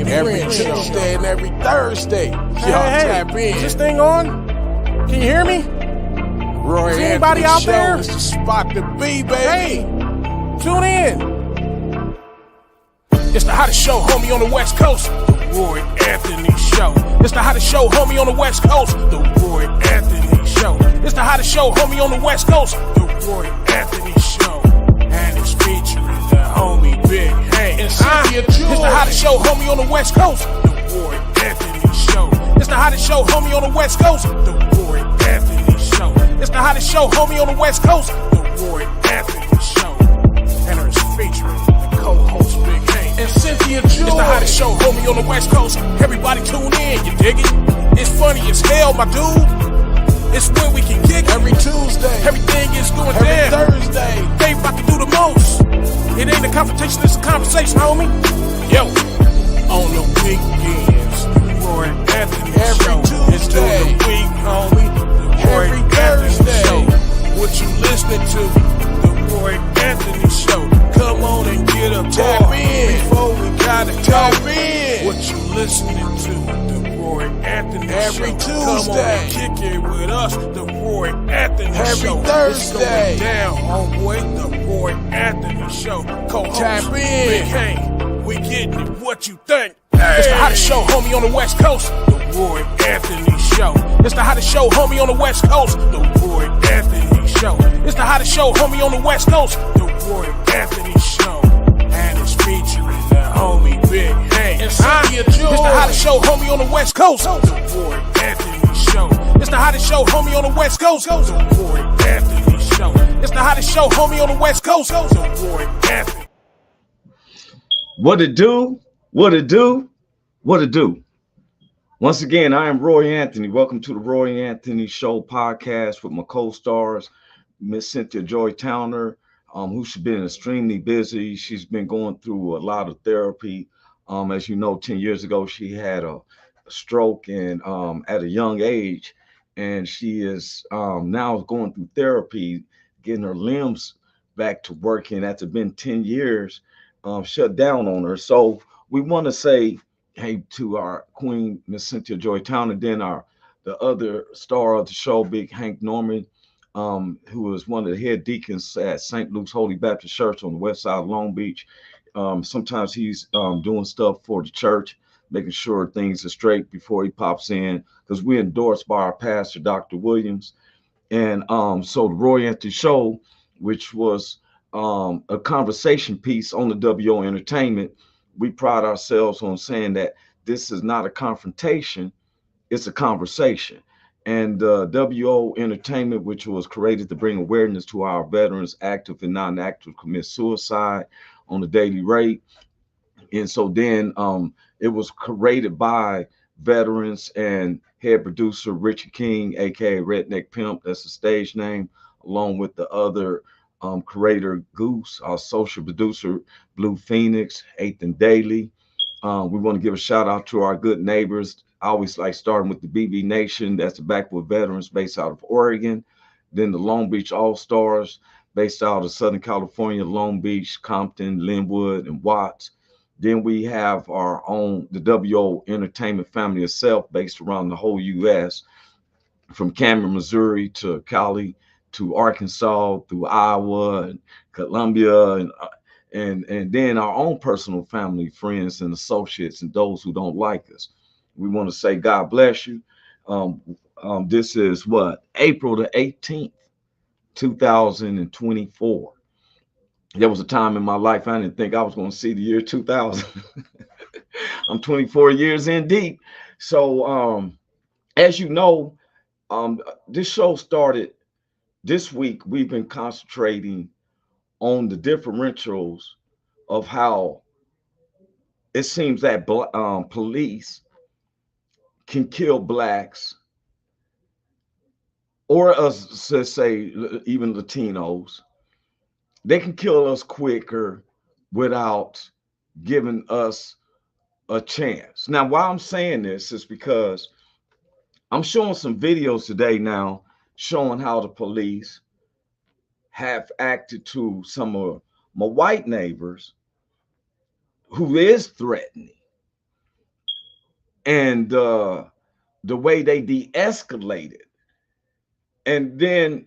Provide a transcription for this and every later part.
every Tuesday and every Thursday. Y'all tap in. Is this thing on? Can you hear me? Roy Is anybody out there? Is the spot to be, baby. Hey, tune in. It's the hottest show, homie, on the West Coast. The Roy Anthony Show. It's the hottest show, homie, on the West Coast. The Roy Anthony Show. It's the hottest show, homie, on the West Coast. The Roy Anthony Show. And it's featuring the homie Big Hank and Cynthia. It's the hottest show, homie, on the West Coast. The Roy Anthony Show. It's the hottest show, homie, on the West Coast. The Roy Anthony Show. It's the hottest show, homie, on the West Coast. The Roy Anthony Show. And it's featuring the co-host Big Hank and Cynthia. It's the hottest show, homie, on the West Coast. Everybody tune in, you dig it? It's funny as hell, my dude. It's where we can kick it. Every Tuesday. Everything is going every down. Thursday. They about to do the most. It ain't a confrontation, it's a conversation, homie. Yo, on the weekends, the Roy Anthony every Show. Tuesday. It's during the week, homie. The Roy every Anthony Thursday. Show. What you listening to? The Roy Anthony Show. Come on and get up, tap in before we gotta tap in. What you listening to? The Roy Anthony every Show. Tuesday. Come on and kick it with us. The Roy Anthony every Show. Thursday. It's going down, homeboy. The Roy Anthony Show. Co-host tap in. Big Hank. We getting it. What you think? Hey. It's the hottest show, homie, on the West Coast. The Roy Anthony Show. It's the hottest show, homie, on the West Coast. The Roy Anthony Show. It's the hottest show, homie, on the West Coast. The Roy Anthony Show. And it's featuring the homie Big Hank and Cynthia. It's the hottest show, homie, on the West Coast. The Roy Anthony Show. It's the hottest show, homie, on the West Coast. The Roy Anthony Show. It's the hottest show, homie, on the West Coast. The Roy Anthony. What it do? What it do? What it do? Once again, I am Roy Anthony. Welcome to the Roy Anthony Show podcast with my co-stars, Miss Cynthia Joy Towner, who's been extremely busy. She's been going through a lot of therapy. As you know, 10 years ago, she had a stroke and at a young age, and she is now going through therapy, getting her limbs back to working after been 10 years shut down on her. So we want to say hey to our queen, Miss Cynthia Joy Towner, then the other star of the show, Big Hank Norman, who is one of the head deacons at St. Luke's Holy Baptist Church on the west side of Long Beach. Sometimes he's doing stuff for the church, making sure things are straight before he pops in, because we're endorsed by our pastor, Dr. Williams. And so the Roy Anthony Show, which was a conversation piece on the WO Entertainment, we pride ourselves on saying that this is not a confrontation, it's a conversation. And WO Entertainment, which was created to bring awareness to our veterans, active and non-active, commit suicide on a daily rate. And so then it was created by veterans and head producer Richard King, aka Redneck Pimp, that's the stage name, along with the other creator Goose, our social producer Blue Phoenix, Eighth and Daily. We want to give a shout out to our good neighbors. I always like starting with the BB Nation, that's the Backwood Veterans based out of Oregon. Then the Long Beach All Stars based out of Southern California, Long Beach, Compton, Linwood, and Watts. Then we have our own, the WO Entertainment family itself, based around the whole U.S., from Cameron, Missouri to Cali, to Arkansas, through Iowa and Columbia, and then our own personal family, friends and associates, and those who don't like us. We want to say God bless you. This is what, April the 18th, 2024. There was a time in my life I didn't think I was going to see the year 2000. I'm 24 years in deep. So as you know, this show started this week. We've been concentrating on the differentials of how it seems that police can kill blacks, or us, let's say even Latinos. They can kill us quicker without giving us a chance. Now, why I'm saying this is because I'm showing some videos today now showing how the police have acted to some of my white neighbors who is threatening. and the way they de-escalated. And then,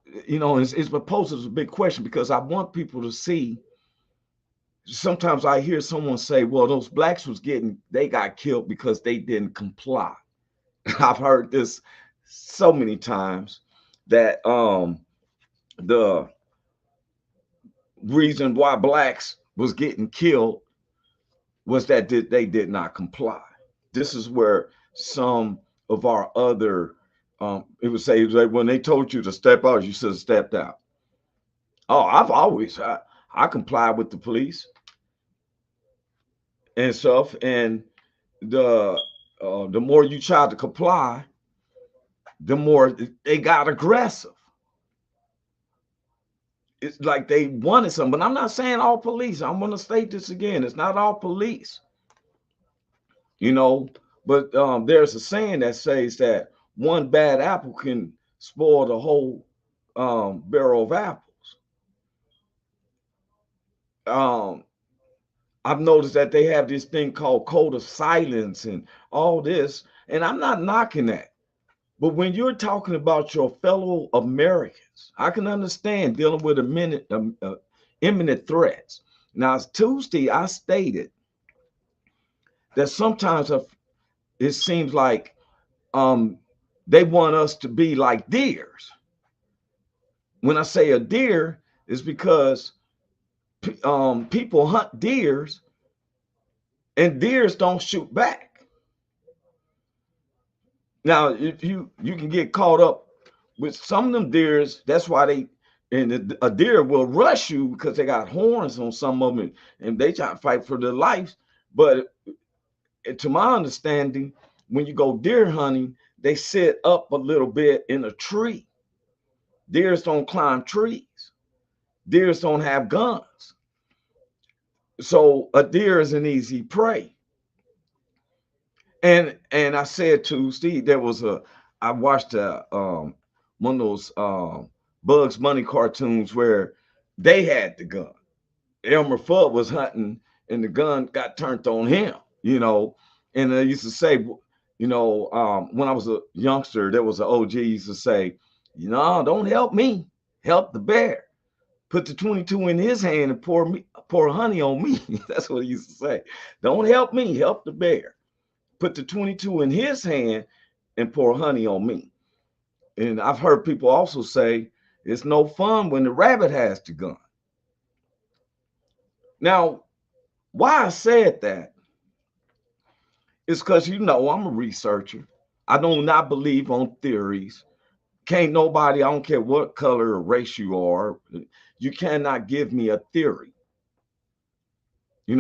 it's proposed as a big question because I want people to see. Sometimes I hear someone say, well, those blacks they got killed because they didn't comply. I've heard this so many times that the reason why blacks was getting killed was that they did not comply. This is where some of our other it would say like when they told you to step out, you should have stepped out. Oh, I complied with the police and stuff, and the more you tried to comply, the more they got aggressive. It's like they wanted something. But I'm not saying all police. I'm going to state this again. It's not all police, but there's a saying that says that one bad apple can spoil the whole barrel of apples. I've noticed that they have this thing called code of silence and all this, and I'm not knocking that. But when you're talking about your fellow Americans, I can understand dealing with imminent threats. Now, Tuesday, I stated that sometimes it seems like they want us to be like deers. When I say a deer, it's because people hunt deers and deers don't shoot back. Now, if you can get caught up with some of them deers, that's why a deer will rush you because they got horns on some of them and they try to fight for their lives. But to my understanding, when you go deer hunting, they sit up a little bit in a tree. Deers don't climb trees. Deers don't have guns. So a deer is an easy prey. And I said to Steve, I watched one of those Bugs Bunny cartoons where they had the gun. Elmer Fudd was hunting and the gun got turned on him, And I used to say, when I was a youngster, there was an OG used to say, don't help me, help the bear. Put the 22 in his hand and pour honey on me. That's what he used to say. Don't help me, help the bear. Put the 22 in his hand and pour honey on me. And I've heard people also say it's no fun when the rabbit has the gun. Now, why I said that is because I'm a researcher. I do not believe on theories. Can't nobody, I don't care what color or race you are, you cannot give me a theory. It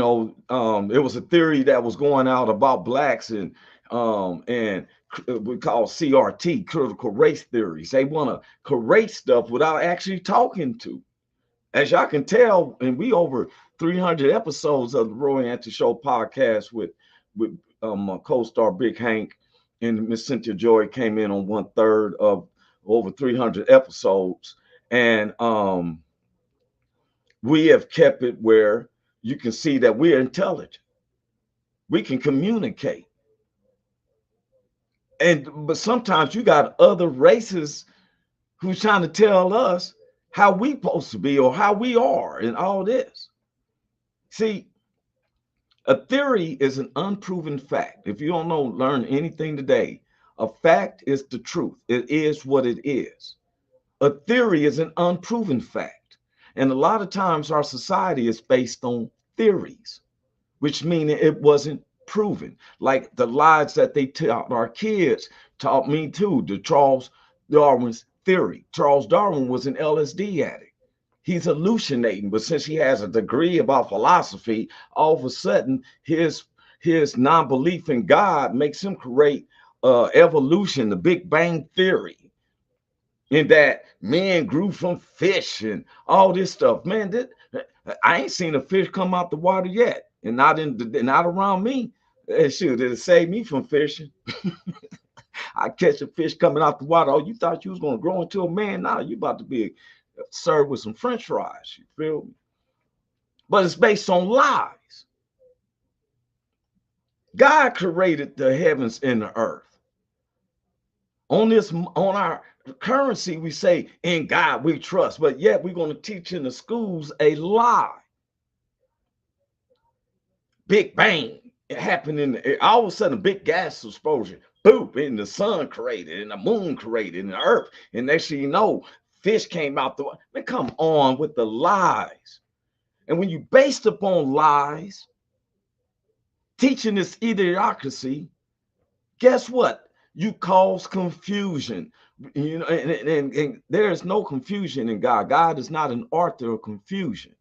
was a theory that was going out about blacks and we call CRT, critical race theories. They want to create stuff without actually talking to. As y'all can tell, and we over 300 episodes of the Roy Anthony Show podcast with my co-star Big Hank and Miss Cynthia Joy came in on 1/3 of over 300 episodes. And we have kept it where you can see that we're intelligent. We can communicate. But sometimes you got other races who's trying to tell us how we supposed to be or how we are and all this. See, a theory is an unproven fact. If you don't learn anything today, a fact is the truth. It is what it is. A theory is an unproven fact. And a lot of times our society is based on theories, which means it wasn't proven. Like the lies that they taught our kids taught me too, the Charles Darwin's theory. Charles Darwin was an LSD addict. He's hallucinating, but since he has a degree about philosophy, all of a sudden his non-belief in God makes him create evolution, the Big Bang Theory, in that men grew from fish and all this stuff. Man, I ain't seen a fish come out the water yet, and not around me. Shoot, it'll save me from fishing. I catch a fish coming out the water. Oh, you thought you was gonna grow into a man? Now you about to be served with some French fries. You feel me? But it's based on lies. God created the heavens and the earth. On our currency, we say in God we trust, but yet we're going to teach in the schools a lie. Big bang. It happened in the air. All of a sudden, a big gas explosion. Boom. And the sun created, and the moon created, and the earth. And next thing you know, fish came out the. Man, come on with the lies. And when you based upon lies, teaching this idiocracy, guess what? You cause confusion. You know, and there is no confusion in God. God is not an author of confusion.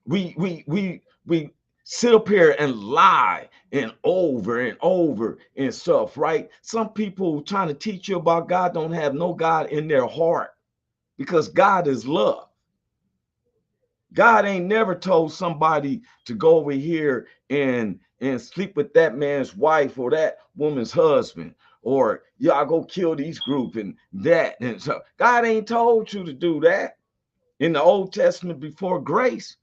We sit up here and lie and over and stuff, right? Some people trying to teach you about God don't have no God in their heart, because God is love. God ain't never told somebody to go over here and sleep with that man's wife or that woman's husband, or y'all go kill these group and that. And so God ain't told you to do that in the Old Testament before grace.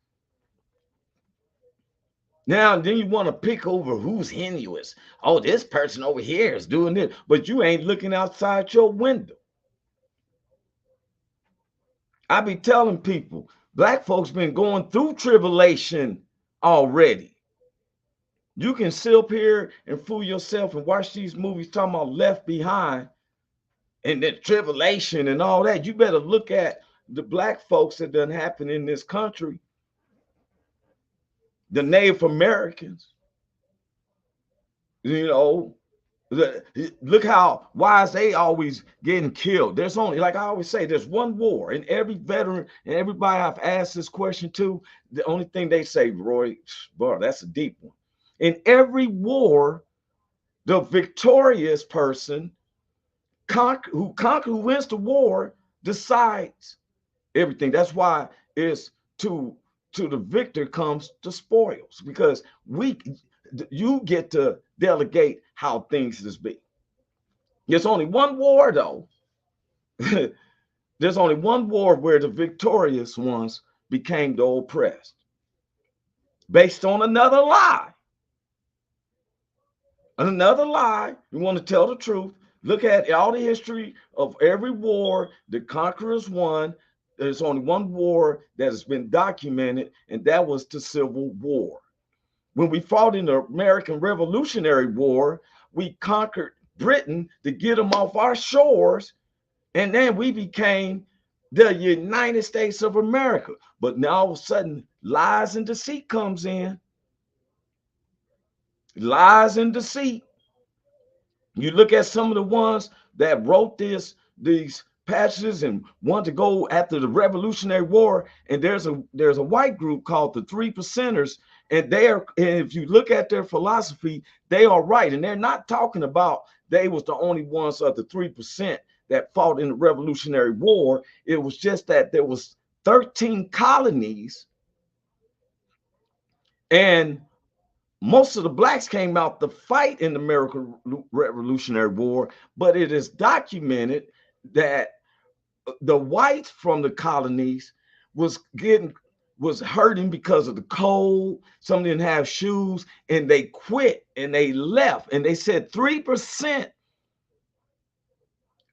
Now, then you want to pick over who's heinous. Oh, this person over here is doing this, but you ain't looking outside your window. I be telling people, black folks been going through tribulation already. You can sit up here and fool yourself and watch these movies talking about Left Behind and the tribulation and all that. You better look at the black folks that done happen in this country, the Native Americans, you know. Look how why is they always getting killed. There's only, like I always say, there's one war, and every veteran and everybody I've asked this question to, the only thing they say, Roy, bro, that's a deep one. In every war, the victorious person who wins the war decides everything. That's why it's to the victor comes the spoils, because you get to delegate how things is be. There's only one war, though. There's only one war where the victorious ones became the oppressed, based on another lie. Another lie. You want to tell the truth? Look at all the history of every war the conquerors won. There's only one war that has been documented, and that was the Civil War. When we fought in the American Revolutionary War, we conquered Britain to get them off our shores, and then we became the United States of America. But now all of a sudden, lies and deceit comes in. Lies and deceit. You look at some of the ones that wrote these passages and want to go after the Revolutionary War, and there's a white group called the 3%ers, and if you look at their philosophy, they are right, and they're not talking about they was the only ones of the 3% that fought in the Revolutionary War. It was just that there was 13 colonies, and most of the blacks came out to fight in the American Revolutionary War, but it is documented that the whites from the colonies was hurting because of the cold. Some didn't have shoes, and they quit and they left. And they said 3%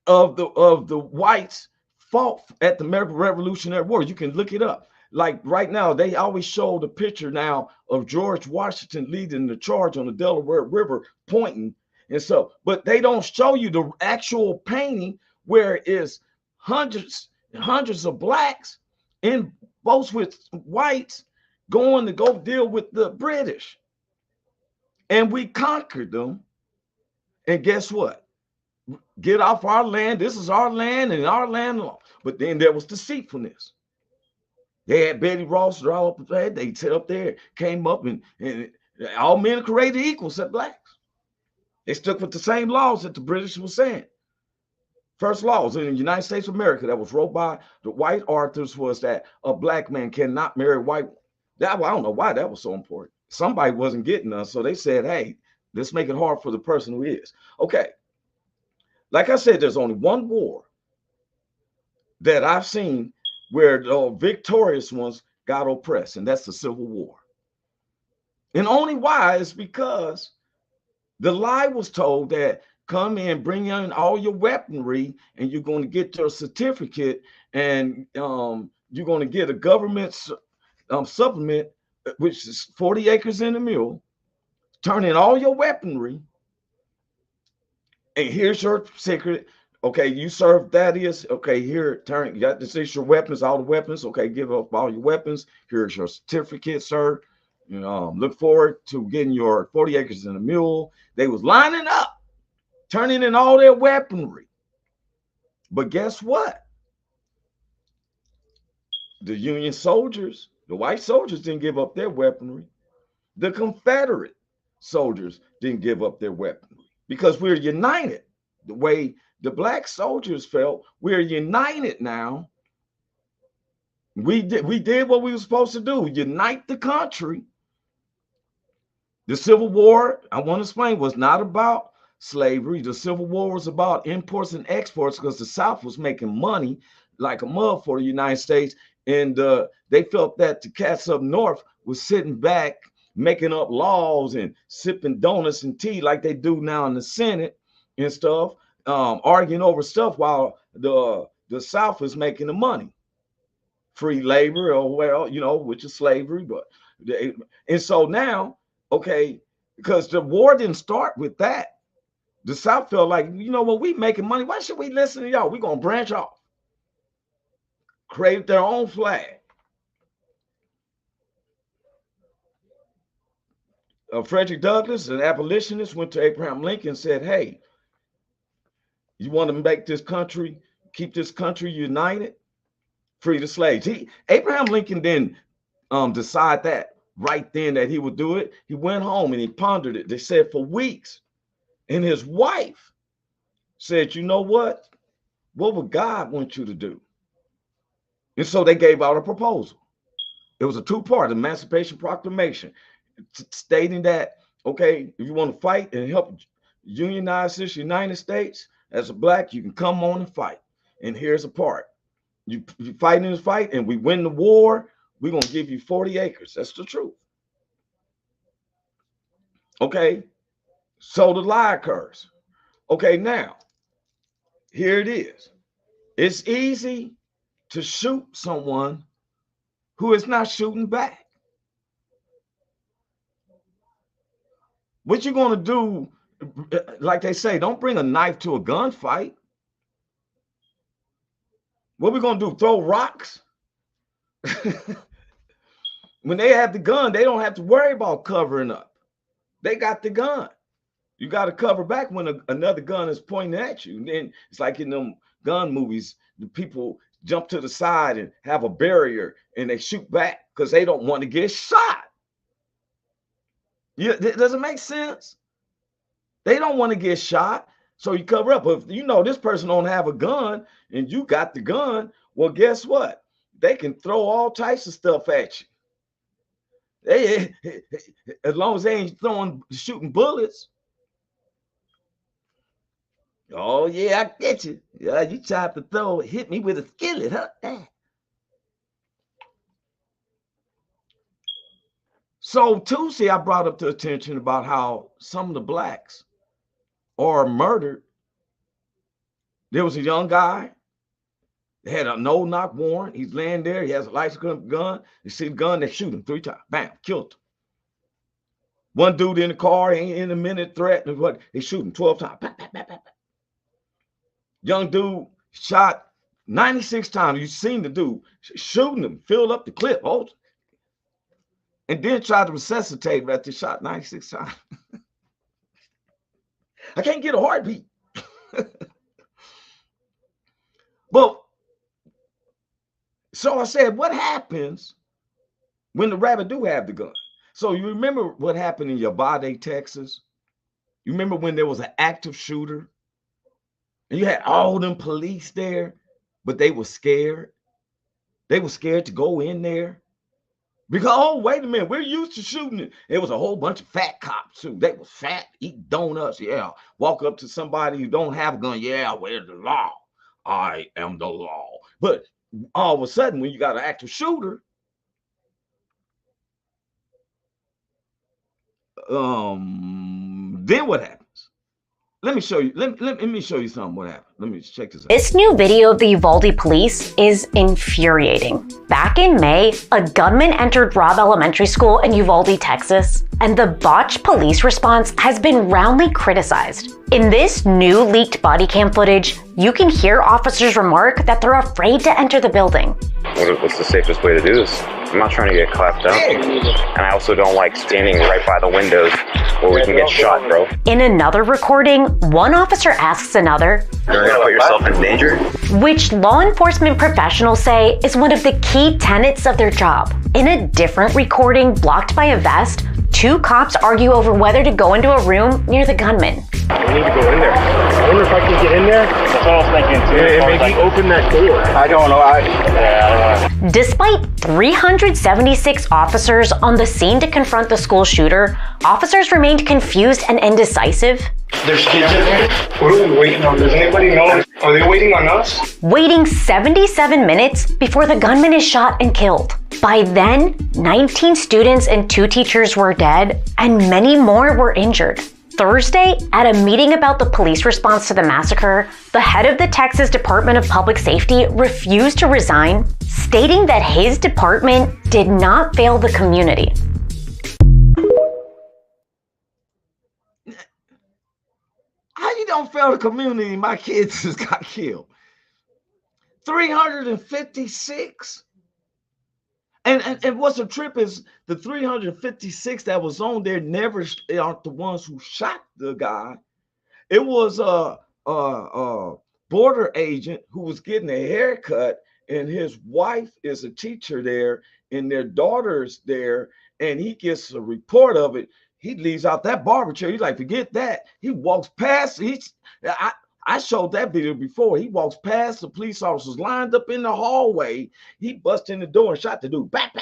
of the whites fought at the American Revolutionary War. You can look it up. Like right now, they always show the picture now of George Washington leading the charge on the Delaware River, pointing. And so, but they don't show you the actual painting where it's hundreds and hundreds of blacks in boats with whites going to go deal with the British. And we conquered them. And guess what? Get off our land. This is our land and our land alone. But then there was deceitfulness. They had Betty Ross all up there. They set up there, came up, and all men are created equal except blacks. They stuck with the same laws that the British were saying. First laws in the United States of America that was wrote by the white authors was that a black man cannot marry a white woman. I don't know why that was so important. Somebody wasn't getting us, so they said, hey, let's make it hard for the person who is. Okay. Like I said, there's only one war that I've seen where the victorious ones got oppressed, and that's the Civil War. And only why is because the lie was told that come in, bring in all your weaponry, and you're going to get your certificate, and you're going to get a government supplement, which is 40 acres in a mule. Turn in all your weaponry, and here's your secret. Okay, you serve that is okay. Here, turn. You got this is your weapons, all the weapons. Okay, give up all your weapons. Here's your certificate, sir. Look forward to getting your 40 acres and a mule. They was lining up, turning in all their weaponry. But guess what? The Union soldiers, the white soldiers didn't give up their weaponry. The Confederate soldiers didn't give up their weaponry because we're united. The way the black soldiers felt, we're united now. We did what we were supposed to do, unite the country. The Civil War, I want to explain, was not about slavery. The Civil War was about imports and exports because the South was making money like a mug for the United States. And they felt that the cats up north was sitting back, making up laws and sipping donuts and tea like they do now in the Senate and stuff, arguing over stuff while the South is making the money. Free labor, or well, which is slavery, but and so now, okay, because the war didn't start with that. The South felt like, we making money. Why should we listen to y'all? We're gonna branch off, create their own flag. Frederick Douglass, an abolitionist, went to Abraham Lincoln and said, "Hey, you want to make this country, keep this country united, free the slaves." Abraham Lincoln didn't decide that right then that he would do it. He went home and he pondered it. They said for weeks. And his wife said, "You know what? What would God want you to do?" And so they gave out a proposal. It was a two-part Emancipation Proclamation stating that, okay, if you want to fight and help unionize this United States, as a black, you can come on and fight. And here's a part. You fight in this fight and we win the war, we're going to give you 40 acres. That's the truth. Okay, so the lie occurs. Okay, now, here it is. It's easy to shoot someone who is not shooting back. What you're going to do, like they say, don't bring a knife to a gunfight. What we going to do, throw rocks? When they have the gun, they don't have to worry about covering up. They got the gun. You got to cover back when another gun is pointing at you. And then it's like in them gun movies, the people jump to the side and have a barrier and they shoot back because they don't want to get shot. Does it make sense? They don't want to get shot. So you cover up. If this person don't have a gun and you got the gun, well, guess what? They can throw all types of stuff at you. As long as they ain't shooting bullets. Oh, yeah, I get you. Yeah, you tried to hit me with a skillet, huh? So Tuesday, I brought up the attention about how some of the blacks are murdered. There was a young guy. They had a no-knock warrant. He's laying there. He has a license gun. They see the gun. They shoot him 3 times. Bam, killed him. One dude in the car, ain't in a minute threat. They shoot him 12 times. Bam, bam, bam, bam. Young dude shot 96 times. You seen the dude shooting him, filled up the clip, and then tried to resuscitate him after he shot 96 times. I can't get a heartbeat. But so I said, what happens when the rabbit do have the gun? So you remember what happened in Uvalde, Texas? You remember when there was an active shooter? And you had all them police there, but they were scared. They were scared to go in there. Because, oh, wait a minute, we're used to shooting it. It was a whole bunch of fat cops too. They was fat, eat donuts, yeah. Walk up to somebody who don't have a gun, yeah, where's the law? I am the law. But all of a sudden, when you got an active shooter, then what happens? Let me show you. Let me show you something. What happened? Let me just check this out. This new video of the Uvalde police is infuriating. Back in May, a gunman entered Robb Elementary School in Uvalde, Texas, and the botched police response has been roundly criticized. In this new leaked body cam footage, you can hear officers remark that they're afraid to enter the building. What's the safest way to do this? I'm not trying to get clapped up. And I also don't like standing right by the windows where we can get shot, bro. In another recording, one officer asks another, You're gonna put yourself in danger? which law enforcement professionals say is one of the key tenets of their job. In a different recording blocked by a vest, two cops argue over whether to go into a room near the gunman. We need to go in there. I wonder if I can get in there. That's what I was thinking too. Maybe open that door. I don't know. I don't know. Despite 376 officers on the scene to confront the school shooter, officers remained confused and indecisive. There's kids in there. What are we waiting on? Does anybody know? Are they waiting on us? Waiting 77 minutes before the gunman is shot and killed. By then, 19 students and 2 teachers were dead, and many more were injured. Thursday, at a meeting about the police response to the massacre, the head of the Texas Department of Public Safety refused to resign, stating that his department did not fail the community. How you don't fail the community? My kids just got killed. 356. And what's the trip is the 356 that was on there never aren't the ones who shot the guy. It was a border agent who was getting a haircut, and his wife is a teacher there, and their daughter's there, and he gets a report of it. He leaves out that barber chair. He's like, forget that. He walks past. I showed that video before. He walks past the police officers lined up in the hallway. He busts in the door and shot the dude. Back.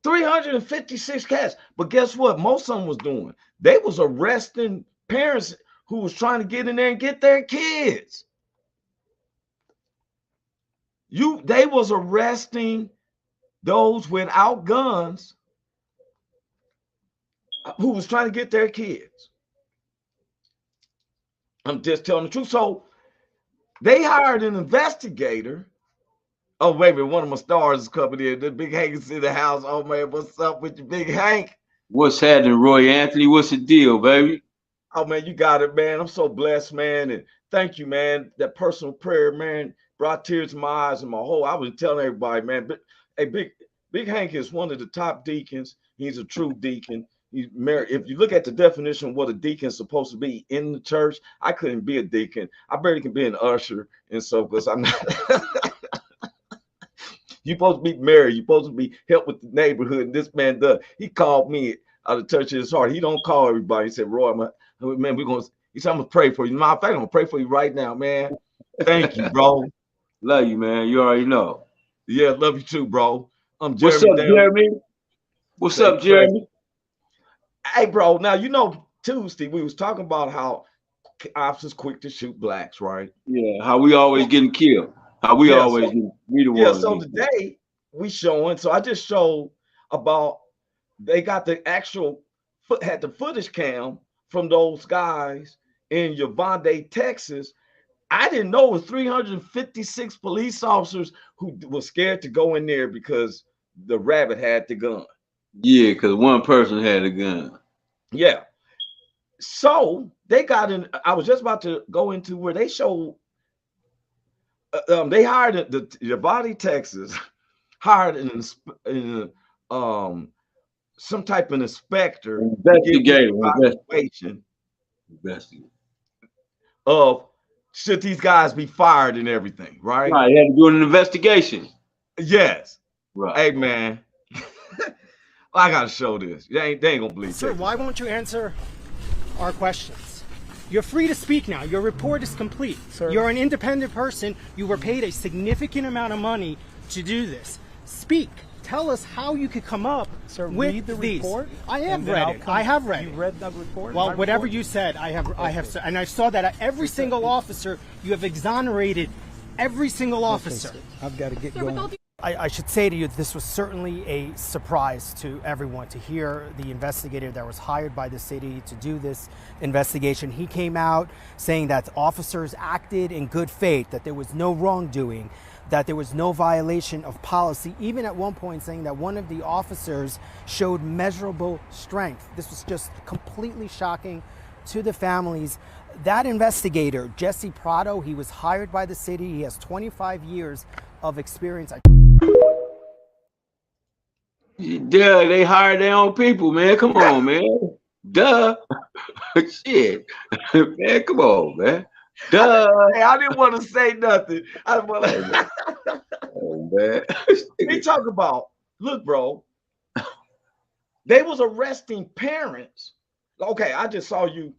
356 cats. But guess what? Most of them was doing. They was arresting parents who was trying to get in there and get their kids. They was arresting those without guns who was trying to get their kids. I'm just telling the truth. So they hired an investigator. Oh, wait a minute. One of my stars is coming in. The Big Hank is in the house. Oh, man, what's up with you, Big Hank? What's happening, Roy Anthony? What's the deal, baby? Oh, man, you got it, man. I'm so blessed, man. And thank you, man. That personal prayer, man, brought tears to my eyes and my whole. I was telling everybody, man. But hey, Big Hank is one of the top deacons. He's a true deacon. He's married. If you look at the definition of what a deacon is supposed to be in the church, I couldn't be a deacon. I barely can be an usher, and so because I'm not. You're supposed to be married. You're supposed to be help with the neighborhood. And this man does. He called me out of the touch of his heart. He don't call everybody. He said, "Roy, man, we're gonna." He said, "I'm gonna pray for you." Matter of fact, I'm gonna pray for you right now, man. Thank you, bro. Love you, man. You already know. Yeah, love you too, bro. I'm Jeremy. What's up, Jeremy? What's up, Jeremy? Hey, bro. Now you know Tuesday we was talking about how officers quick to shoot blacks, right? Yeah, how we always getting killed. How we always we the ones. Yeah. So today we showing. So I just showed about they got the actual had the footage cam from those guys in Uvalde, Texas. I didn't know it was 356 police officers who were scared to go in there because the rabbit had the gun. Yeah, because one person had a gun. Yeah. So they got in. I was just about to go into where they showed. They hired the Uvalde, Texas, hired some type of inspector, investigator of should these guys be fired and everything, right? Right, they had to do an investigation. Yes. Right. Hey, man. I gotta show this. They ain't gonna believe. Sir, why won't you answer our questions? You're free to speak now. Your report is complete. Sir. You're an independent person. You were paid a significant amount of money to do this. Speak. Tell us how you could come up with read the these. Report. I have read it. I have read it. You read the report? Well, whatever you said, I have, and I saw that every single officer, you have exonerated every single officer. I've got to get going. I should say to you, this was certainly a surprise to everyone to hear the investigator that was hired by the city to do this investigation. He came out saying that officers acted in good faith, that there was no wrongdoing, that there was no violation of policy, even at one point saying that one of the officers showed measurable strength. This was just completely shocking to the families. That investigator, Jesse Prado, he was hired by the city. He has 25 years of experience. Duh, they hired their own people, man. Come on, man. Duh. Shit. Man, come on, man. Duh. Hey, I didn't want to say nothing. I want to. Oh, man. He talk about, look, bro. They was arresting parents. Okay, I just saw you.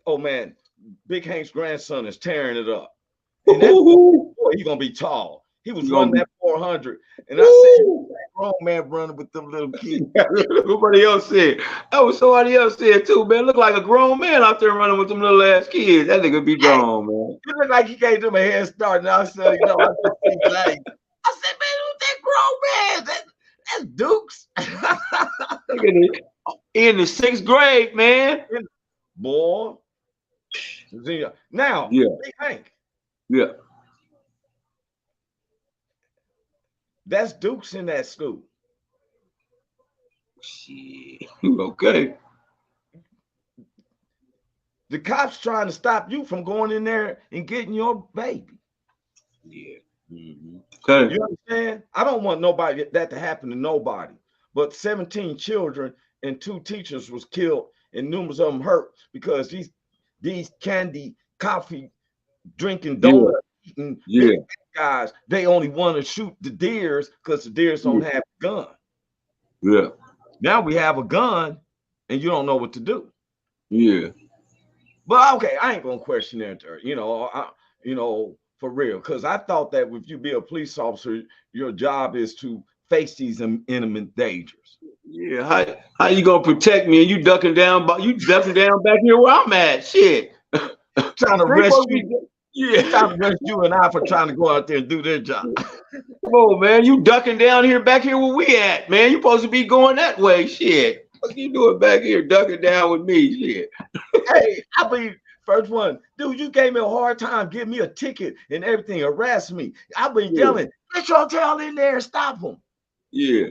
Oh man, Big Hank's grandson is tearing it up. And that boy, he's gonna be tall. He was running that 400, and I said, that grown man running with them little kids. Everybody else said. That was somebody else said too, man. Look like a grown man out there running with them little ass kids. That nigga be gone, man. You look like he gave them a head start. And I said, you know, I said, man, who's that grown man? That's Dukes. In the 6th grade, man. Boy. Now, yeah. Big Hank. Yeah. That's Dukes in that school. Shit. Okay. The cops trying to stop you from going in there and getting your baby. Yeah. Mm-hmm. Okay. You understand? I don't want that to happen to nobody. But 17 children and 2 teachers was killed and numerous of them hurt because these candy, coffee, drinking, donut eating guys, they only want to shoot the deers because the deers don't have a gun. Yeah. Now we have a gun and you don't know what to do. Yeah. But okay, I ain't gonna question that, you know, for real. Because I thought that if you be a police officer, your job is to face these imminent dangers. Yeah, how you gonna protect me and you ducking down back here where I'm at? Shit. Trying to rescue. Yeah, trying to rescue and I for trying to go out there and do their job. Come on, man. You ducking down here back here where we at, man. You supposed to be going that way. Shit. What you doing back here ducking down with me? Shit. Hey, I be first one. Dude, you gave me a hard time, give me a ticket and everything, harass me. I've been yelling, get your tail in there and stop them. Yeah.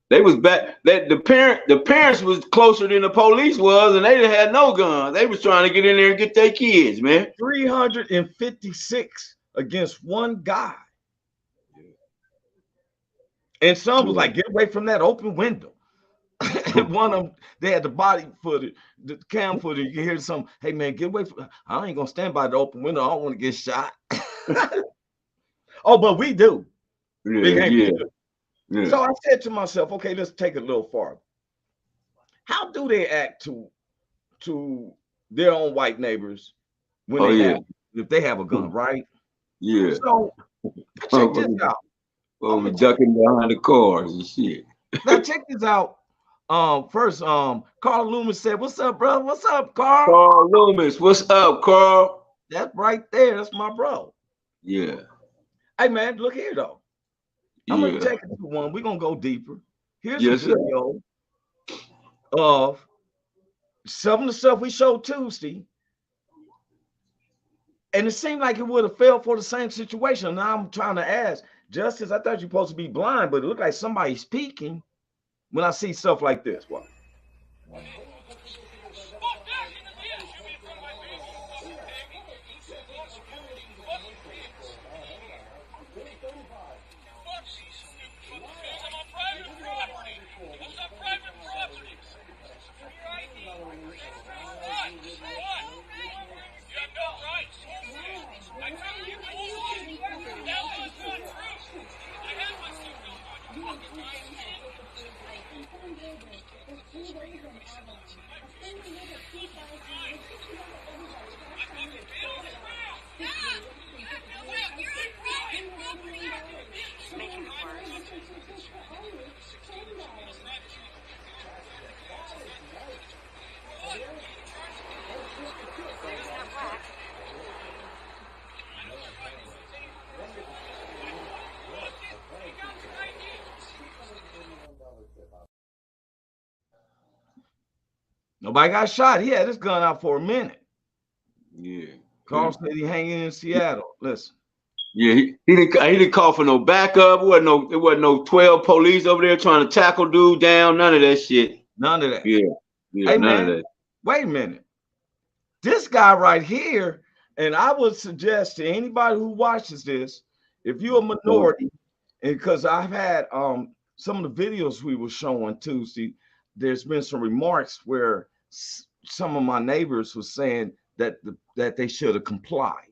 They was back. That the parents was closer than the police was, and they didn't have no guns. They was trying to get in there and get their kids, man. 356 against one guy. And some was like, get away from that open window. And one of them, they had the body footage, the cam footage. You hear some, hey man, get away from. I ain't gonna stand by the open window. I don't want to get shot. Oh, but we do. Yeah. So I said to myself, okay, let's take it a little farther. How do they act to their own white neighbors when if they have a gun, right? Yeah. So check this out. I'm ducking behind the cars and shit. Now check this out. First, Carl Loomis said, "What's up, bro? What's up, Carl?" Carl Loomis, what's up, Carl? That's right there. That's my bro. Yeah. Hey man, look here though. I'm gonna take it to one. We're gonna go deeper. Here's a video of some of the stuff we showed Tuesday. And it seemed like it would have failed for the same situation. Now I'm trying to ask, Justice, I thought you're supposed to be blind, but it looked like somebody's speaking when I see stuff like this. What? Nobody got shot. He had his gun out for a minute. Yeah. Carl said he hanging in Seattle. Listen. Yeah, he didn't call for no backup. It wasn't no 12 police over there trying to tackle dude down. None of that shit. None of that. Yeah, hey, none man, of that. Wait a minute. This guy right here, and I would suggest to anybody who watches this, if you're a minority, and because I've had some of the videos we were showing too, see, there's been some remarks where some of my neighbors were saying that they should have complied,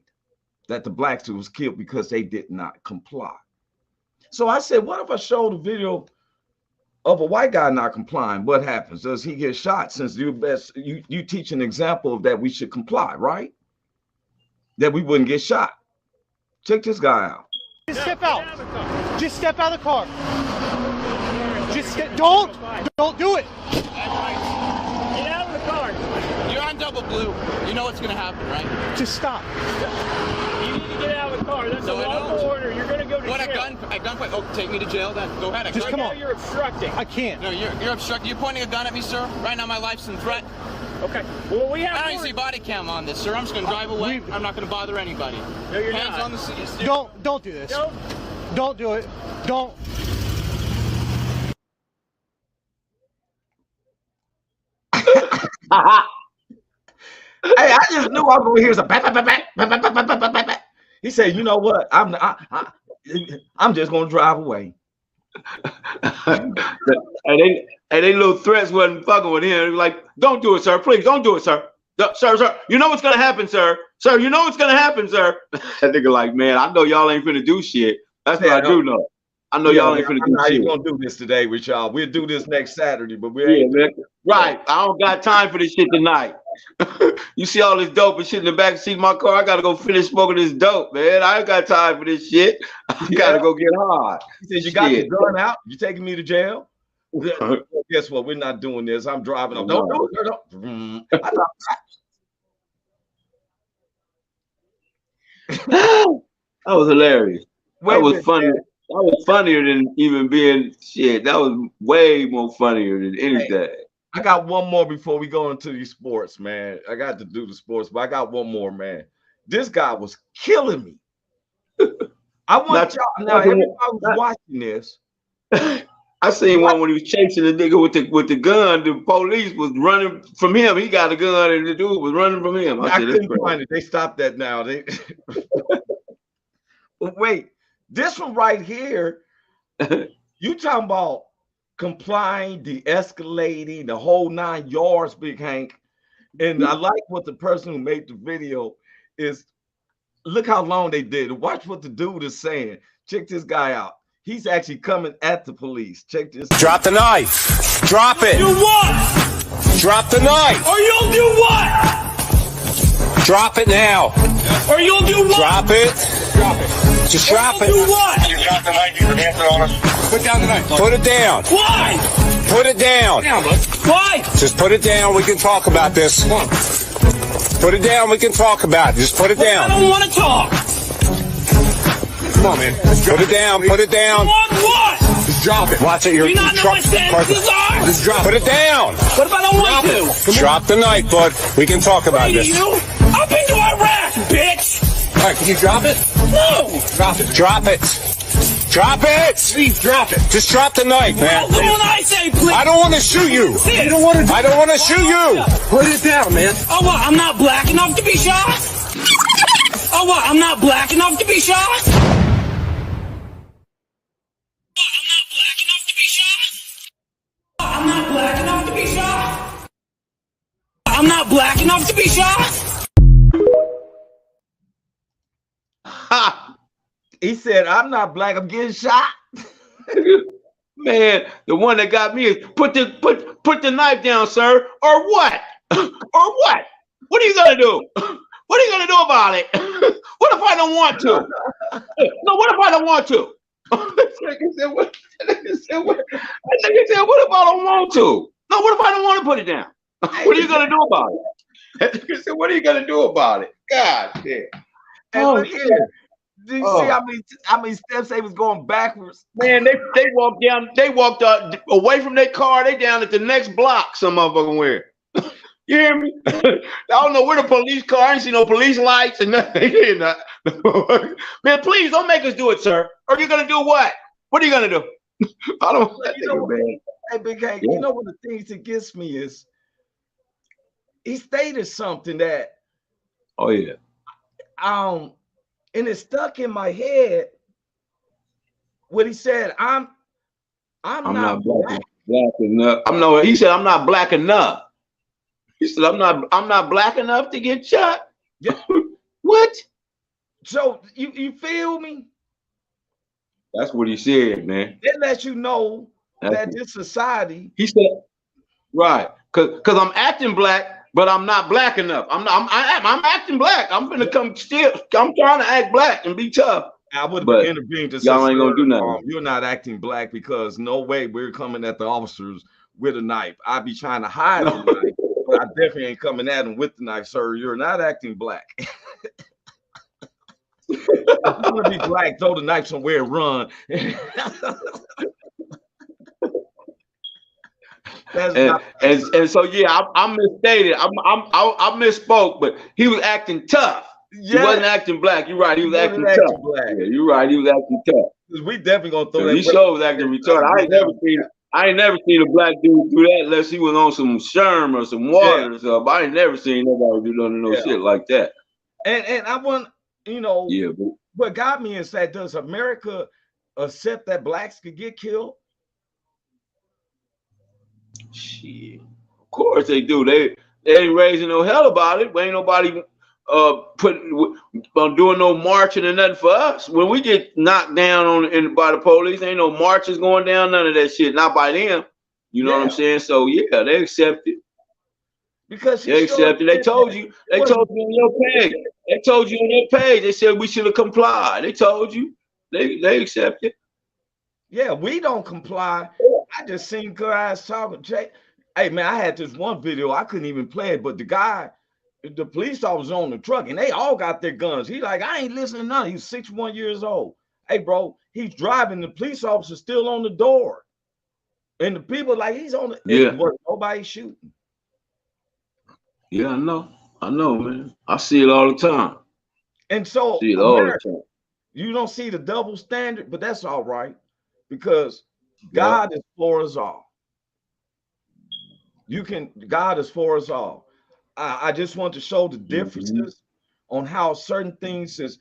that the black dude was killed because they did not comply. So I said, what if I showed a video of a white guy not complying? What happens? Does he get shot? Since you teach an example of that we should comply, right? That we wouldn't get shot. Check this guy out. Just step out. Just step out of the car. Don't do it. Get out of the car. You're on double blue. You know what's gonna happen, right? Just stop. You need to get out of the car. That's a lawful order. You're gonna go to jail. What, a gunpoint? Oh, take me to jail then? Go ahead. Just come on. You're obstructing. I can't. No, you're obstructing. You're pointing a gun at me, sir. Right now, my life's in threat. Okay. Well, we have. I don't even see body cam on this, sir. I'm just gonna drive away. I'm not gonna bother anybody. No, you're Hands not. On the seat. Don't do this. Don't do it. Don't. Hey, I just knew I was gonna hear some bang. He said, "You know what? I'm just gonna drive away." and they little threats wasn't fucking with him. Like, don't do it, sir. Please, don't do it, sir. Sir, you know what's gonna happen, sir. Sir, you know what's gonna happen, sir. That nigga like, man, I know y'all ain't finna do shit. That's what I do know. I know y'all ain't finna do shit. I'm not gonna do this today with y'all. We'll do this next Saturday, but we ain't. Man. Right. I don't got time for this shit tonight. You see all this dope and shit in the back seat of my car. I gotta go finish smoking this dope, man. I ain't got time for this shit. I gotta go get hard. He said, "You got your gun out? You taking me to jail?" Guess what? We're not doing this. I'm driving up. Don't do it. That was hilarious. That was funny. That was funnier than even being shit. That was way more funnier than anything. Hey, I got one more before we go into these sports, man. I got to do the sports, but I got one more, man. This guy was killing me. I want y'all now. Everybody was watching this. I seen one when he was chasing the nigga with the gun. The police was running from him. He got a gun, and the dude was running from him. I couldn't find it. They stopped that now. Wait, this one right here. You talking about complying, de-escalating, the whole 9 yards, Big Hank. And I like what the person who made the video is. Look how long they did. Watch what the dude is saying. Check this guy out. He's actually coming at the police. Check this. Drop the knife. Drop it. Do what? Drop the knife. Or you'll do what? Drop it now. Or you'll do what? Drop it. Drop it. Just drop it. Do what? You drop the knife, you hands on us. Put down the knife. Put it down. Why? Put it down. Why? Just put it down. We can talk about this. Put it down. We can talk about it. Just put it down. I don't want to talk. Come on, man. Put it down. Put it down. Want what? Just drop it. Watch it. Do you not know what sentences are? Just drop it. Put it down. What if I don't want to? Drop the knife, bud. We can talk about this. You? I've been to Iraq, bitch. All right, can you drop it? No. Drop it. Drop it. Drop it. Please drop it. Just drop the knife, man. Well, when I say please. I don't want to shoot you. You don't want to. I don't want to shoot you. Put it down, man. Oh, what? I'm not black enough to be shot? Oh, what? I'm not black enough to be shot? I'm not black enough to be shot? I'm not black enough to be shot? Ha! He said, "I'm not black. I'm getting shot." Man, the one that got me is put the knife down, sir, or what? Or what? What are you gonna do? What are you gonna do about it? What if I don't want to? No, what if I don't want to? What if I don't want to? No, what if I don't want to put it down? What are you gonna do about it? What are you gonna do about it? God damn. And look here. Did you see how many steps they was going backwards? Man, they walked away from their car. They down at the next block. Some motherfucking where. You hear me? I don't know where the police car. I ain't see no police lights and nothing. Man, please don't make us do it, sir. Or you're gonna do what? What are you gonna do? I don't. You know, man. Hey, Big Hank, you know one of the things that gets me is he stated something that Oh yeah. and it stuck in my head. What he said, I'm not black enough. He said I'm not black enough. He said I'm not black enough to get shot. Yeah. What? So you feel me? That's what he said, man. It lets you know that this society. He said, right, because I'm acting black, but I'm not black enough. I'm acting black. I'm gonna come still. I'm trying to act black and be tough. I would have intervened to say, y'all ain't gonna do nothing. You're not acting black because no way we're coming at the officers with a knife. I'd be trying to hide the knife, but I definitely ain't coming at them with the knife, sir. You're not acting black. I'm gonna be black, throw the knife somewhere and run. And so yeah, I misstated. I misspoke, but he was acting tough. Yeah. He wasn't acting black. You're right. He was acting tough. Black. Yeah, you're right. He was acting tough. We definitely gonna throw that. He sure was acting retarded. I ain't never seen a black dude do that unless he was on some sherm or some water or something. I ain't never seen nobody do no shit like that. And I want, what got me is that, does America accept that blacks could get killed? Shit, of course they do. They ain't raising no hell about it. Ain't nobody doing no marching and nothing for us. When we get knocked down by the police, ain't no marches going down, none of that shit. Not by them. You know what I'm saying? So yeah, they accept it. Because they accept it. They told you on your page. They told you on their page. They said we should have complied. They told you. They accept it. Yeah, we don't comply. I just seen guys talking. Hey man, I had this one video. I couldn't even play it, but the police officer on the truck, and they all got their guns. He like, I ain't listening to none. He's 61 years old. Hey bro, he's driving. The police officer still on the door, and the people like he's on the nobody shooting. Yeah, I know, man. I see it all the time. And so see it all the time. You don't see the double standard, but that's all right, because God is for us all. God is for us all. I just want to show the differences on how certain things is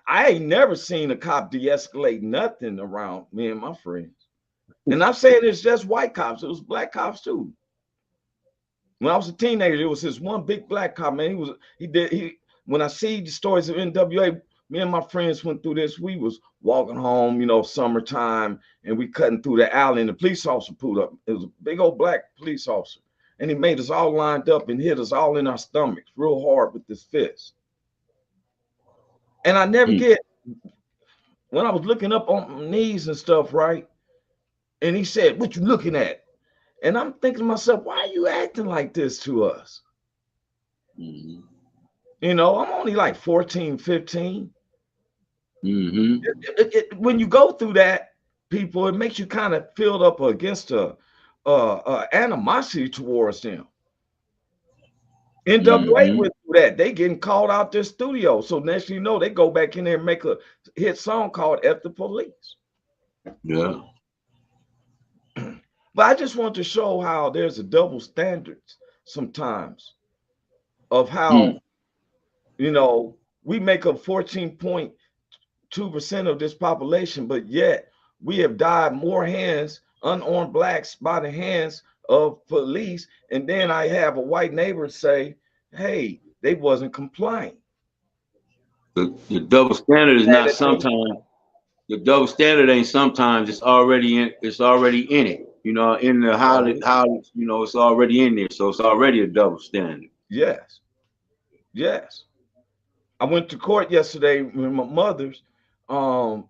I ain't never seen a cop de-escalate nothing around me and my friends. And I'm saying it's just white cops, it was black cops too. When I was a teenager, it was this one big black cop, man. When I see the stories of NWA, me and my friends went through this. We was walking home, summertime, and we cutting through the alley, and the police officer pulled up. It was a big old black police officer, and he made us all lined up and hit us all in our stomachs real hard with this fist. And I never get, when I was looking up on my knees and stuff, right? And he said, "What you looking at?" And I'm thinking to myself, why are you acting like this to us? I'm only like 14, 15. When you go through that, people, it makes you kind of filled up against a animosity towards them. NWA went through that. They getting called out their studio. So next thing you know, they go back in there and make a hit song called F the Police. Yeah. But I just want to show how there's a double standard sometimes of how, we make up 14.2% of this population, but yet we have died more unarmed blacks by the hands of police. And then I have a white neighbor say, hey, they wasn't complying. The double standard is not sometimes. The double standard ain't sometimes. It's already in it. In the how it's already in there, so it's already a double standard. Yes. I went to court yesterday with my mother's,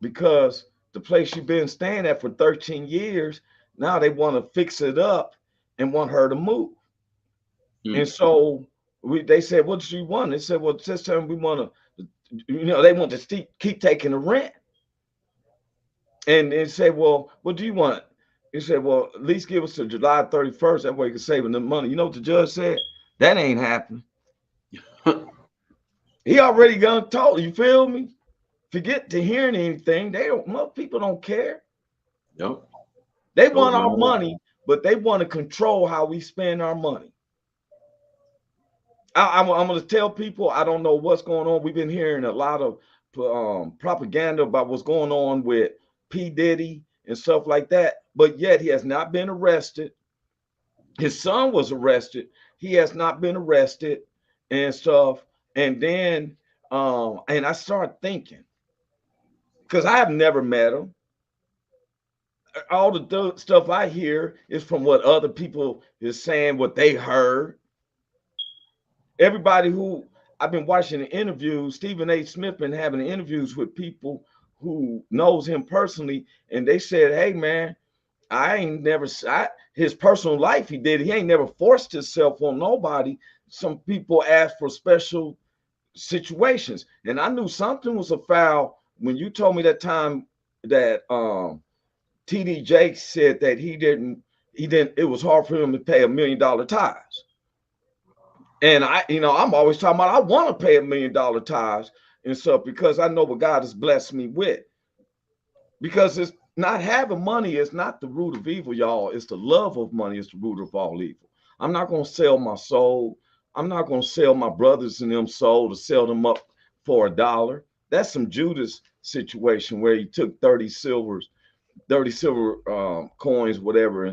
because the place she's been staying at for 13 years, now they want to fix it up and want her to move. And so they said, "What do you want?" They said, "Well, this time we want to, they want to keep taking the rent." And they said, "Well, what do you want?" He said, "Well, at least give us to July 31st. That way you can save them money." You know what the judge said? That ain't happening. He already gone told. You feel me? Forget to hearing anything. Most people don't care. Yep. They want our money, but they want to control how we spend our money. I'm going to tell people, I don't know what's going on. We've been hearing a lot of propaganda about what's going on with P. Diddy and stuff like that, but yet he has not been arrested. His son was arrested. He has not been arrested and stuff. And then, and I started thinking, because I have never met him. All the stuff I hear is from what other people is saying, what they heard. Everybody who I've been watching the interviews, Stephen A. Smith been having interviews with people who knows him personally, and they said, "Hey man, his personal life he ain't never forced himself on nobody. Some people ask for special situations, and I knew something was afoul when you told me that time that TD Jakes said that he didn't. It was hard for him to pay $1 million tithes." And I'm always talking about I want to pay $1 million tithes and stuff because I know what God has blessed me with. Because it's not having money is not the root of evil, y'all. It's the love of money is the root of all evil. I'm not going to sell my soul. I'm not going to sell my brothers and them soul to sell them up for $1. That's some Judas situation where he took 30 silver coins, whatever,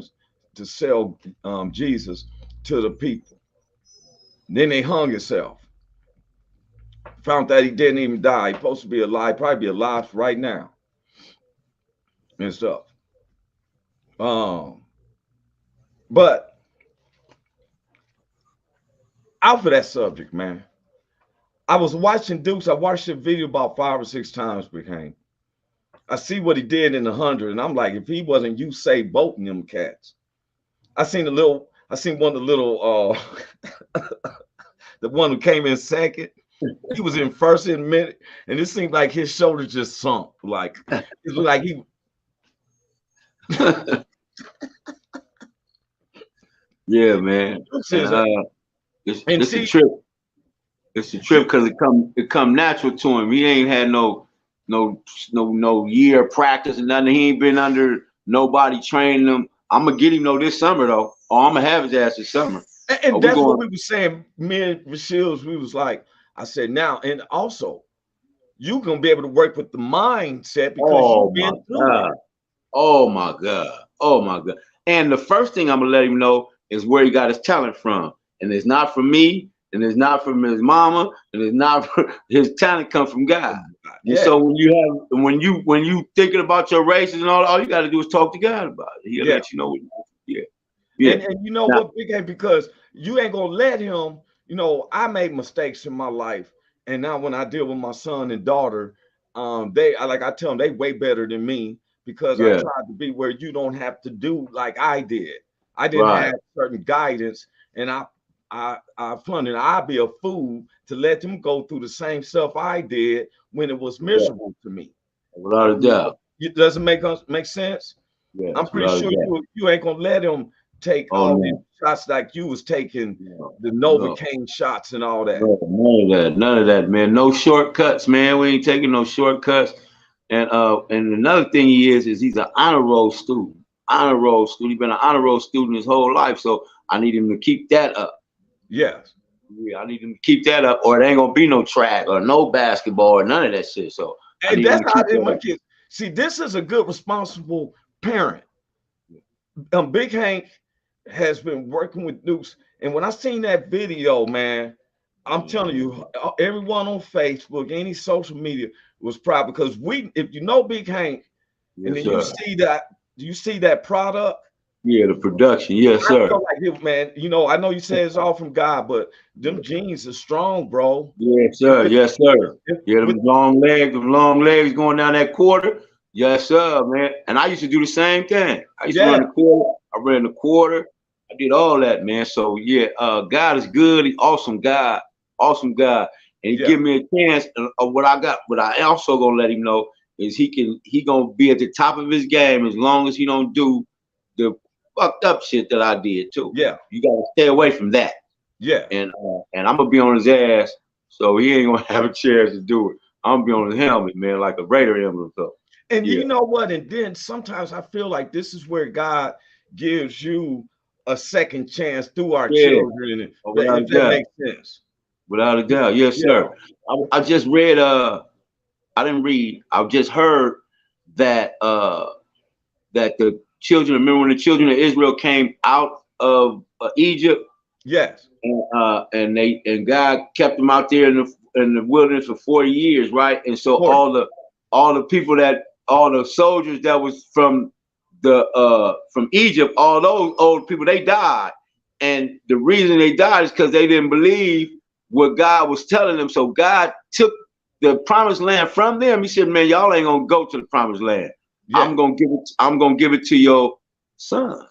to sell Jesus to the people. Then they hung himself. Found that he didn't even die. He's supposed to be alive, probably be alive right now. And stuff. But out of that subject, man. I was watching Dukes. I watched the video about 5 or 6 times, became. I see what he did in the 100, and I'm like, if he wasn't Usain Bolt in them cats. I seen one of the little the one who came in second. He was in first in a minute, and it seemed like his shoulders just sunk. Like it looked like he yeah, man. It's a trip. It's a trip because it come natural to him. He ain't had no year of practice and nothing. He ain't been under nobody training him. I'm gonna get him this summer though. Or I'm gonna have his ass this summer. And that's what we were saying. Me and Rashil's, we was like, I said now, and also you're gonna be able to work with the mindset because you've been through it. Oh my God. And the first thing I'm gonna let him know is where he got his talent from. And it's not from me, and it's not from his mama, and it's not from his talent comes from God. Yeah. And so when you thinking about your races and all you gotta do is talk to God about it. He'll let you know what Yeah. And you know what, Big A, because you ain't gonna let him, I made mistakes in my life. And now when I deal with my son and daughter, I tell them they way better than me because I tried to be where you don't have to do like I did. I didn't have certain guidance, and I'd be a fool to let them go through the same stuff I did when it was miserable to me. Without a doubt. It doesn't make sense. Yeah, I'm pretty sure you ain't gonna let him take all these shots like you was taking the Novocaine shots and all that. None of that, man. No shortcuts, man. We ain't taking no shortcuts. And another thing he's an honor roll student. Honor roll student. He's been an honor roll student his whole life, so I need him to keep that up. Yes. Yeah, I need him to keep that up, or it ain't gonna be no track or no basketball or none of that shit. So and that's how I did my kids. See, this is a good, responsible parent. Big Hank has been working with Dukes, and when I seen that video, man, I'm telling you, everyone on Facebook, any social media was proud because if you know Big Hank, and then you see that product. Yeah, the production. Yes, sir. I feel like man, I know you say it's all from God, but them jeans are strong, bro. Yes, sir. Yes, sir. Yeah, them long legs going down that quarter. Yes, sir, man. And I used to do the same thing. I used to run the quarter. I ran the quarter. I did all that, man. So yeah, God is good. He's awesome God. Awesome God. And he give me a chance of what I got. But I also gonna let him know is he gonna be at the top of his game as long as he don't do the fucked up shit that I did too. Yeah. You gotta stay away from that. Yeah. And I'm gonna be on his ass, so he ain't gonna have a chance to do it. I'm gonna be on his helmet, man, like a Raider emblem. So. And you know what? And then sometimes I feel like this is where God gives you a second chance through our children. If that makes sense. Without a doubt. Yes, sir. I just read, I didn't read, I just heard that that the children, remember when the children of Israel came out of Egypt? Yes. And God kept them out there in the wilderness for 40 years, right? And so all the people all the soldiers that was from Egypt, all those old people, they died. And the reason they died is because they didn't believe what God was telling them. So God took the promised land from them. He said, man, y'all ain't gonna go to the promised land. Yeah. I'm gonna give it to your son.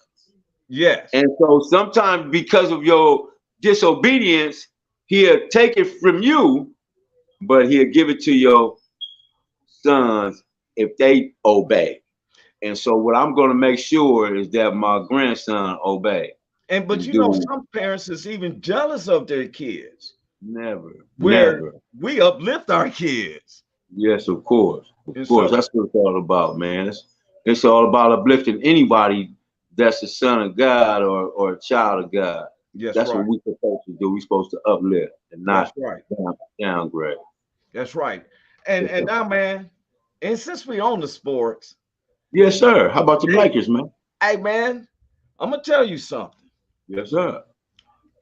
Yes. And so sometimes because of your disobedience, he'll take it from you, but he'll give it to your sons if they obey. And so what I'm going to make sure is that my grandson obey. But you know, some parents is even jealous of their kids. Never. We uplift our kids. Yes, of course. Of course. That's what it's all about, man. It's all about uplifting anybody that's a son of God or a child of God. Yes, that's what we're supposed to do. We're supposed to uplift and not downgrade. That's right. And now, man, and since we own the sports. Yes, sir. How about the Lakers, man? Hey, man, I'm gonna tell you something. Yes, sir.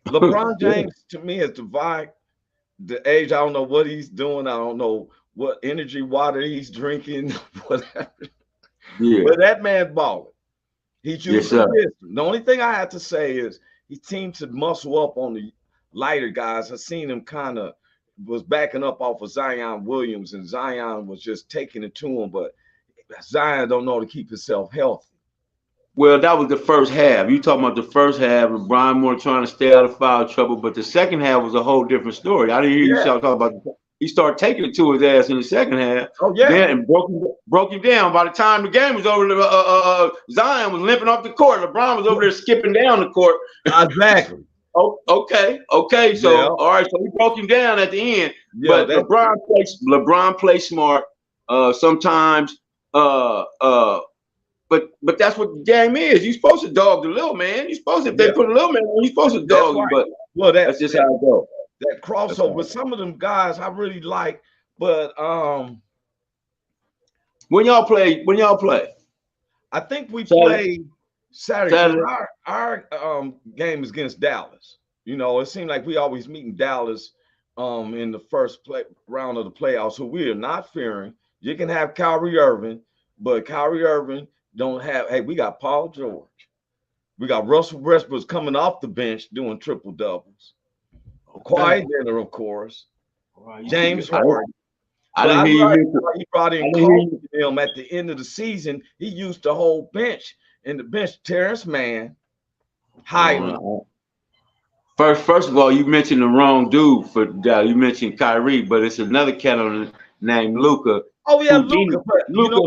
LeBron James, to me, is the age. I don't know what he's doing. I don't know what energy water he's drinking, whatever. Yeah. But that man balling. He's using wisdom. The only thing I have to say is he seemed to muscle up on the lighter guys. I seen him kind of was backing up off of Zion Williams, and Zion was just taking it to him. But Zion don't know how to keep himself healthy. Well, that was the first half. You talking about the first half of Brian Moore trying to stay out of foul trouble, but the second half was a whole different story. I didn't hear you talk about he started taking it to his ass in the second half. Oh, yeah. And broke him down. By the time the game was over, Zion was limping off the court. LeBron was over there skipping down the court. Exactly. Oh, okay. So, all right. So he broke him down at the end. Yeah, but LeBron plays smart. Sometimes, but that's what the game is. You're supposed to dog the little man. You're supposed to, if they put a little man on, you're supposed to dog him. But that's just how it goes. That crossover with some of them guys I really like, but when y'all play, I think we play Saturday. Our game is against Dallas. You know, it seemed like we always meet in Dallas in the first round of the playoffs. So we are not fearing. You can have Kyrie Irving, but Kyrie Irving don't have. Hey, we got Paul George. We got Russell Westbrook coming off the bench doing triple doubles. Quiet dinner, of course. James Harden. I didn't hear you. He brought in Kobe him at the end of the season. He used the whole bench. And the bench, Terrence Mann, Hyman. First of all, you mentioned the wrong dude for that. You mentioned Kyrie, but it's another cat named Luka. Oh yeah, Luka. Luka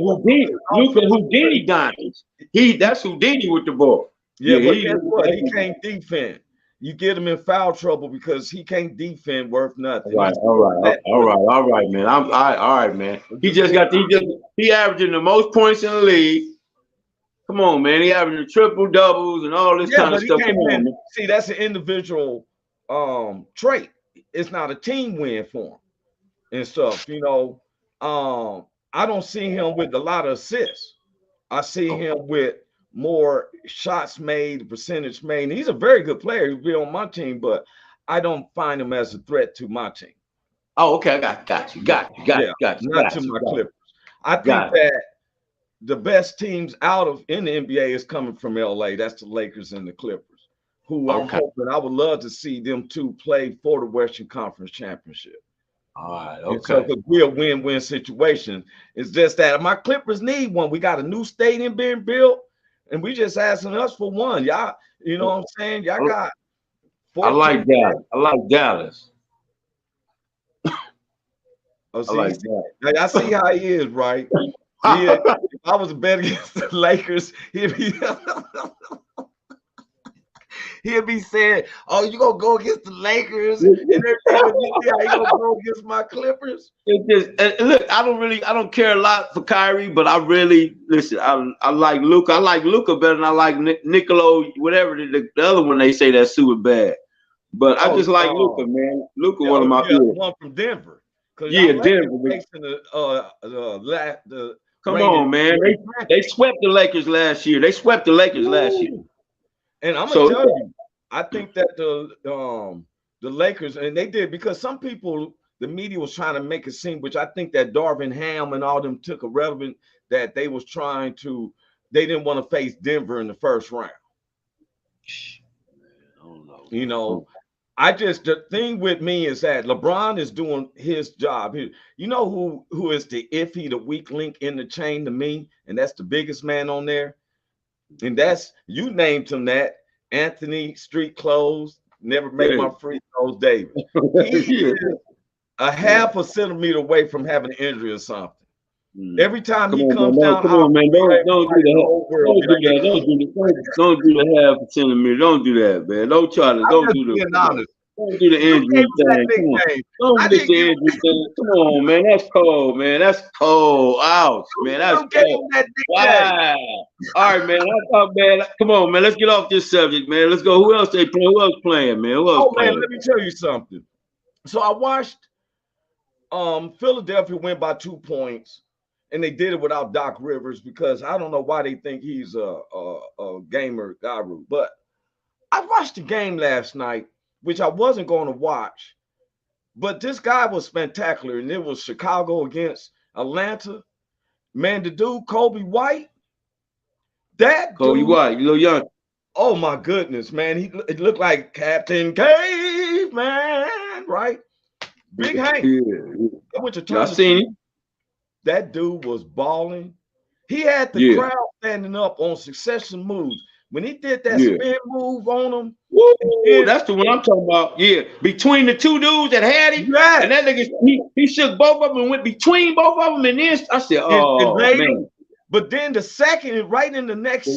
Houdini diamonds. That's Houdini with the ball. Yeah, but guess what? He can't defend. You get him in foul trouble because he can't defend worth nothing. All right, man. All right, man. He averaging the most points in the league. Come on, man. He averaging triple doubles and all this kind of stuff. See, that's an individual trait. It's not a team win for him and stuff. You know, I don't see him with a lot of assists. I see him with more shots made, percentage made. And he's a very good player. He'll be on my team, but I don't find him as a threat to my team. Oh, okay. I got you. Got you. Not to my Clippers. I think that the best teams in the NBA is coming from LA. That's the Lakers and the Clippers, who I'm hoping I would love to see them two play for the Western Conference Championship. All right, okay. So it could be a win-win situation. It's just that my Clippers need one. We got a new stadium being built, and we just asking us for one. Y'all, you know what I'm saying? Y'all got 14. I like Dallas. I see how he is, right? If I was a bet against the Lakers, he'd He'll be saying, "Oh, you gonna go against the Lakers?" And everything. You gonna go against my Clippers? And look, I don't care a lot for Kyrie, but I really listen. I like Luka. I like Luka better than I like Nicolo, whatever the other one they say that's super bad. But I just like Luka, man. Luka, one of my one from Denver. Yeah, Denver. Come on, man. They swept the Lakers last year. And I'm gonna tell you, I think that the Lakers, and they did, because some people, the media was trying to make it seem, which I think that Darvin Ham and all them took a relevant, that they didn't want to face Denver in the first round. I don't know. You know, the thing with me is that LeBron is doing his job. You know who is the weak link in the chain to me, and that's the biggest man on there. And that's, you named him that, Anthony Street Clothes, never made my free throws, David. He is a half a centimeter away from having an injury or something. Every time he comes down, come on, man, don't do that. Don't do the half a centimeter. Don't do that, man. Don't try to. Don't do the. Don't do the injury thing. Don't do the injury thing. Come on, man. That's cold, man. That's cold. Ouch, man. That's cold. Wow. All right, man. Come on, man. Let's get off this subject, man. Let's go. Who else they play? Who else playing, man? Man, let me tell you something. So I watched Philadelphia win by 2 points, and they did it without Doc Rivers, because I don't know why they think he's a gamer guru. But I watched the game last night, which I wasn't going to watch, but this guy was spectacular, and it was Chicago against Atlanta. Man, the dude, Kobe White, Kobe White, you little young. Oh my goodness, man. It looked like Captain Caveman, right? Big Hank. I went to I seen him. That dude was balling. He had the crowd standing up on succession moves. When he did that spin move on him, that's the one I'm talking about. Yeah, between the two dudes that had him, and that nigga, he shook both of them and went between both of them, and then I said, "Oh man!" But then the second, right in the next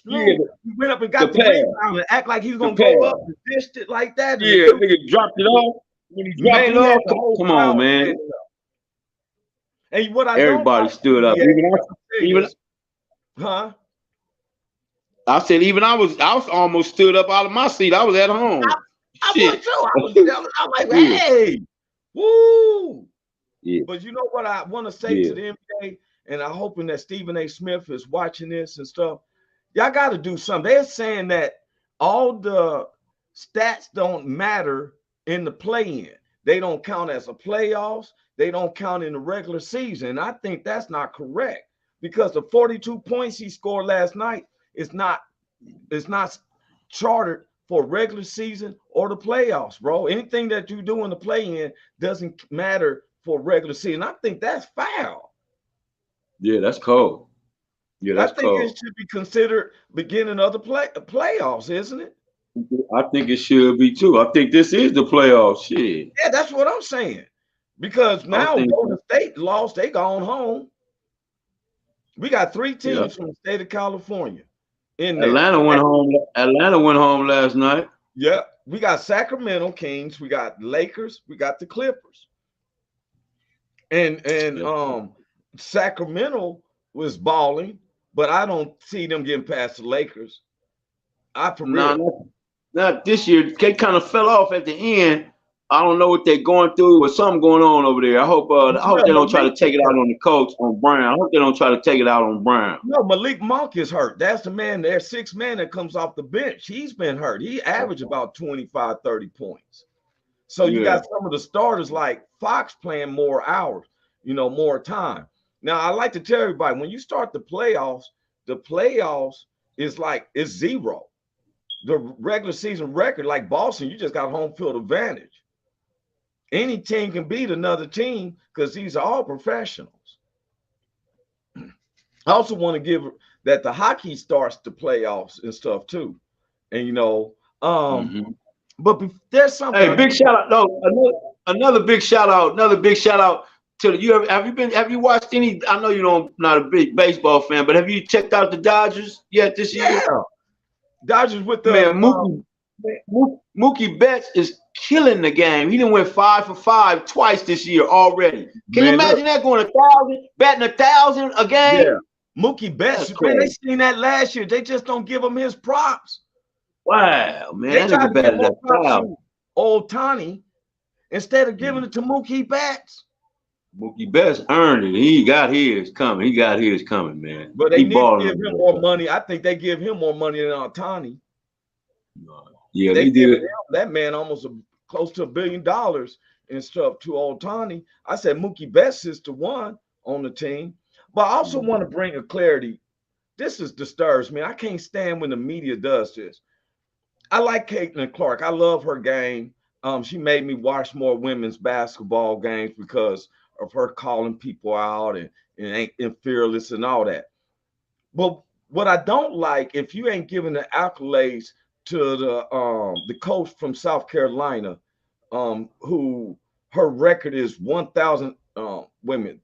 room, he went up and got the rebound and act like he's gonna go up and dished it like that. Yeah, nigga dropped it off. When he dropped it off, come on, man. And what everybody stood up. I said, even I was almost stood up out of my seat. I was at home. I was too. I was like, hey, woo. Yeah. But you know what I want to say to the NBA, and I'm hoping that Stephen A. Smith is watching this and stuff. Y'all got to do something. They're saying that all the stats don't matter in the play-in. They don't count as a playoffs. They don't count in the regular season. And I think that's not correct, because the 42 points he scored last night, it's not chartered for regular season or the playoffs, bro. Anything that you do in the play-in doesn't matter for regular season. I think that's foul. Yeah, that's cold. Yeah, that's cold. I think it should be considered beginning of the playoffs, isn't it? I think it should be too. I think this is the playoffs. Shit. Yeah, that's what I'm saying. Because now Golden State lost, they gone home. We got 3 teams from the state of California. Atlanta went home. Atlanta went home last night. Yeah, we got Sacramento Kings, we got Lakers, we got the Clippers, and Sacramento was balling, but I don't see them getting past the Lakers. Not this year. They kind of fell off at the end. I don't know what they're going through, but something going on over there. I hope they don't try to take it out on the coach, on Brown. I hope they don't try to take it out on Brown. No, Malik Monk is hurt. That's the man, their 6th man that comes off the bench. He's been hurt. He averaged about 25, 30 points. So you got some of the starters like Fox playing more hours, more time. Now, I like to tell everybody, when you start the playoffs is like, it's 0. The regular season record, like Boston, you just got home field advantage. Any team can beat another team because these are all professionals. I also want to give that the hockey starts the playoffs and stuff too. And but there's something. Hey, big shout out. No, another big shout out to you. Have you watched any? I know you not a big baseball fan, but have you checked out the Dodgers yet this year? Dodgers with the Mookie Betts is killing the game. He done went 5 for 5 twice this year already. Can you imagine that going 1,000, batting 1,000 a game? Yeah. Mookie Betts, man, they seen that last year. They just don't give him his props. Wow, man. They tried to give more props to Ohtani instead of giving it to Mookie Betts. Mookie Betts earned it. He got his coming. He got his coming, man. But they need to give him more money. I think they give him more money than Ohtani. Yeah, they did. That man almost close to $1 billion and stuff to Ohtani. I said Mookie Betts is the one on the team. But I also want to bring a clarity. This disturbs me. I can't stand when the media does this. I like Caitlin Clark. I love her game. She made me watch more women's basketball games because of her calling people out and fearless and all that. But what I don't like, if you ain't giving the accolades to the coach from South Carolina, who her record is 1,000 women,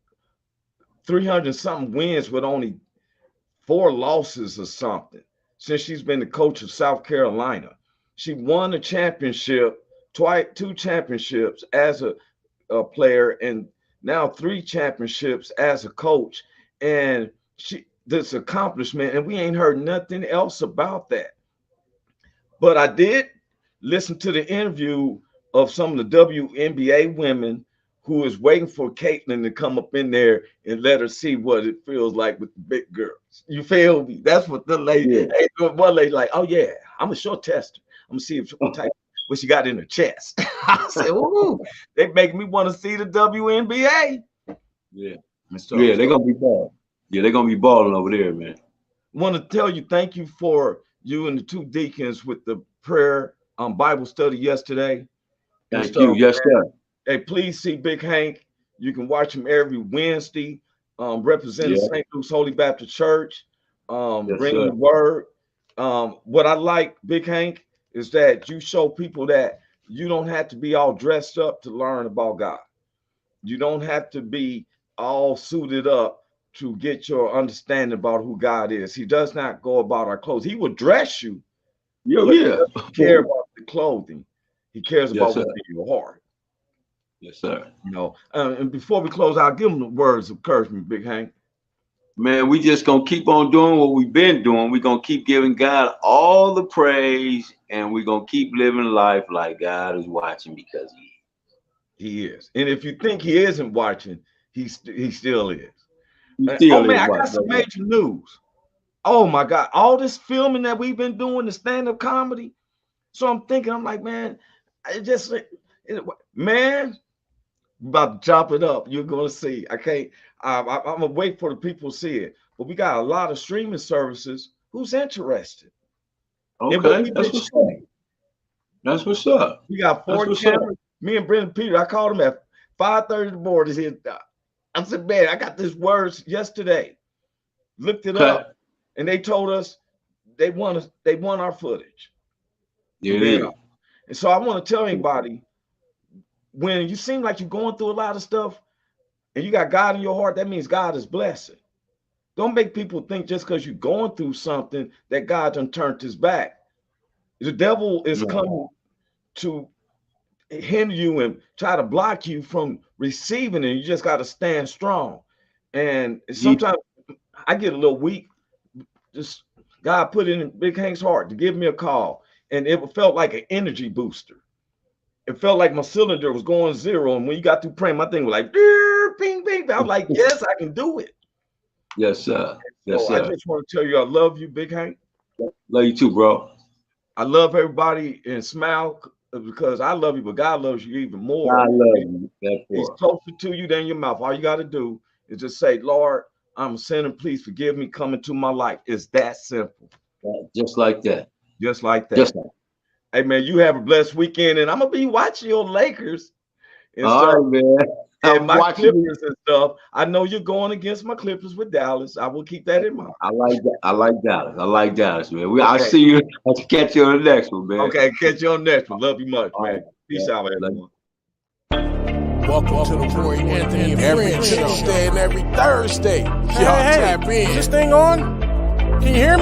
300 something wins with only 4 losses or something since she's been the coach of South Carolina. She won a championship, 2 championships as a player, and now 3 championships as a coach. And this accomplishment, and we ain't heard nothing else about that. But I did listen to the interview of some of the WNBA women who is waiting for Caitlin to come up in there and let her see what it feels like with the big girls. You feel me? That's what the lady, one lady like, oh yeah, I'm a short tester. I'm gonna see what she got in her chest. I said, ooh, they make me want to see the WNBA. Yeah. They're gonna be balling. Yeah, they're gonna be balling over there, man. Want to tell you thank you for you and the 2 deacons with the prayer Bible study yesterday. Thank you. Yes, sir. Hey, please see Big Hank. You can watch him every Wednesday, representing St. Luke's Holy Baptist Church, bringing the word. What I like, Big Hank, is that you show people that you don't have to be all dressed up to learn about God. You don't have to be all suited up to get your understanding about who God is. He does not go about our clothes. He will dress you. He doesn't care about the clothing. He cares about what's in your heart. Yes, sir. You know, and before we close out, give them the words of encouragement, Big Hank. Man, we just gonna keep on doing what we've been doing. We're gonna keep giving God all the praise, and we're gonna keep living life like God is watching, because He is. And if you think He isn't watching, he still is. I got some major news. Oh my God, all this filming that we've been doing, the stand-up comedy. So I'm like, man, man, about to chop it up. You're gonna see. I'm gonna wait for the people to see it. But we got a lot of streaming services. Who's interested? Okay, that's what's up. We got 4 cameras. Me and Brendan Peter, I called him at 5:30 in the morning. He said, I said, man, I got this words yesterday. Looked it up, and they told us they want our footage. Yeah. And so I want to tell anybody, when you seem like you're going through a lot of stuff and you got God in your heart, that means God is blessing. Don't make people think just because you're going through something that God done turned his back. The devil is coming to hinder you and try to block you from receiving it. You just got to stand strong. And sometimes I get a little weak. Just God put it in Big Hank's heart to give me a call. And it felt like an energy booster. It felt like my cylinder was going 0. And when you got through praying, my thing was like, bing, bing. I was like, yes, I can do it. Yes, sir. Yes, sir. I just want to tell you, I love you, Big Hank. Love you too, bro. I love everybody and smile because I love you, but God loves you even more. I love you. He's closer to you than your mouth. All you got to do is just say, Lord, I'm a sinner. Please forgive me. Come into my life. It's that simple. Just like that. Just like that. Hey, man, you have a blessed weekend, and I'm going to be watching your Lakers. And all right, man. And my Clippers and stuff. I know you're going against my Clippers with Dallas. I will keep that in mind. I like that. I like Dallas, man. I'll see you. I'll catch you on the next one, man. Okay, catch you on the next one. Love you much, man. Right. Peace out, everyone. Welcome to the Roy Anthony and Friends Show. Tuesday and every Thursday. Y'all tap in. Is this thing on? Can you hear me?